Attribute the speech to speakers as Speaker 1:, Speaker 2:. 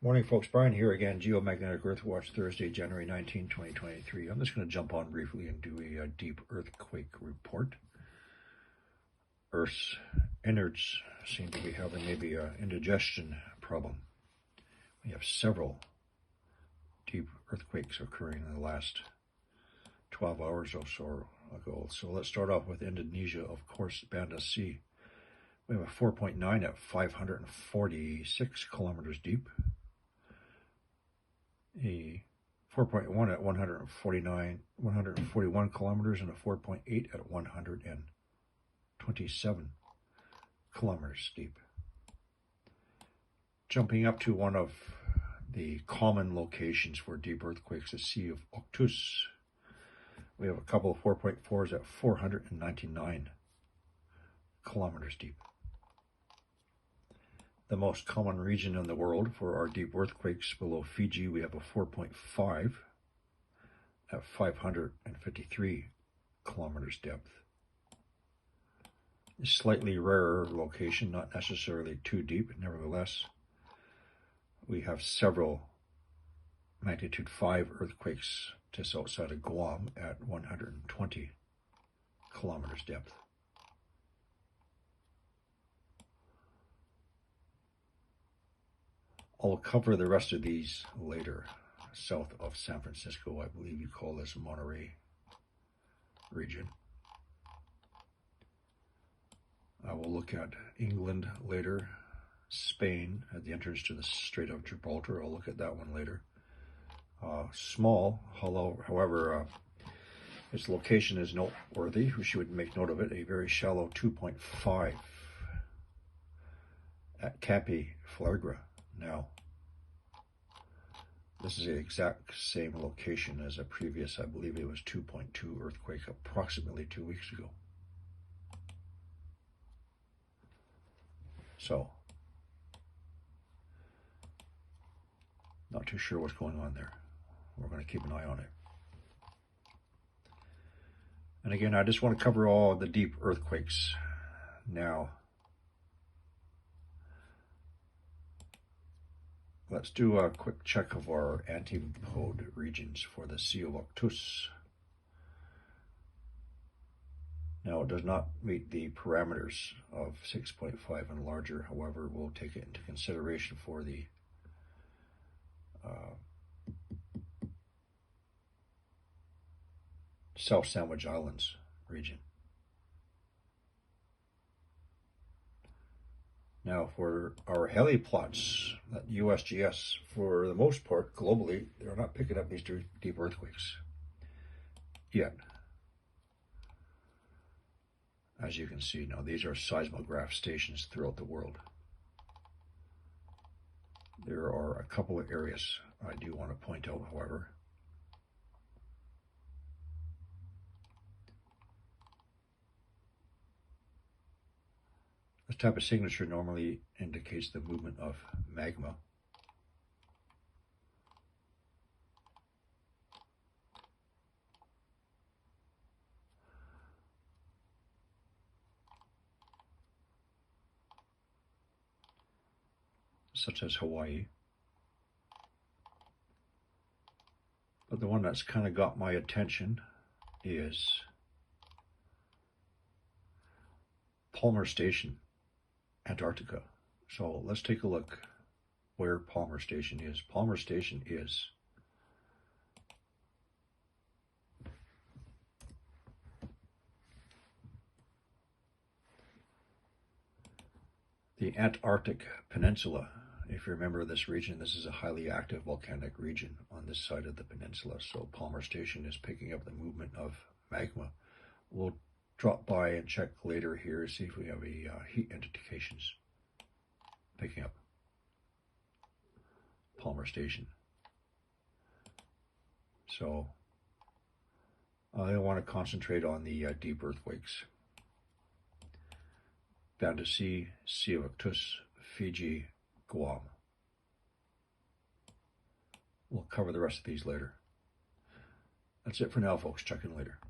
Speaker 1: Morning, folks. Brian here again, Geomagnetic Earthwatch, Thursday, January 19, 2023. I'm just going to jump on briefly and do a deep earthquake report. Earth's innards seem to be having maybe an indigestion problem. We have several deep earthquakes occurring in the last 12 hours or so ago. So let's start off with Indonesia, of course, Banda Sea. We have a 4.9 at 546 kilometers deep. A 4.1 at 141 kilometers, and a 4.8 at 127 kilometers deep. Jumping up to one of the common locations for deep earthquakes, the Sea of Octus. We have a couple of 4.4s at 499 kilometers deep. The most common region in the world for our deep earthquakes below Fiji, we have a 4.5 at 553 kilometers depth. A slightly rarer location, not necessarily too deep, nevertheless, we have several magnitude 5 earthquakes just outside of Guam at 120 kilometers depth. I'll cover the rest of these later. South of San Francisco, I believe you call this Monterey region. I will look at England later, Spain at the entrance to the Strait of Gibraltar. I'll look at that one later. Small, however, its location is noteworthy. We should make note of it. A very shallow 2.5 at Cape Flegrei. Now, this is the exact same location as a previous, I believe it was 2.2 earthquake approximately 2 weeks ago. So, not too sure what's going on there. We're going to keep an eye on it. And again, I just want to cover all the deep earthquakes now. Let's do a quick check of our antipode regions for the Sea of Octus. Now, it does not meet the parameters of 6.5 and larger. However, we'll take it into consideration for the South Sandwich Islands region. Now, for our heliplots at USGS, for the most part, globally, they're not picking up these deep earthquakes yet. As you can see, now these are seismograph stations throughout the world. There are a couple of areas I do want to point out, however. This type of signature normally indicates the movement of magma. Such as Hawaii. But the one that's kind of got my attention is Palmer Station, Antarctica. So let's take a look where Palmer Station is. Palmer Station is the Antarctic Peninsula. If you remember this region, this is a highly active volcanic region on this side of the peninsula. So Palmer Station is picking up the movement of magma. We'll drop by and check later here, see if we have any heat indications picking up Palmer Station. So I want to concentrate on the deep earthquakes. Banda Sea, Sea of Octus, Fiji, Guam. We'll cover the rest of these later. That's it for now, folks. Check in later.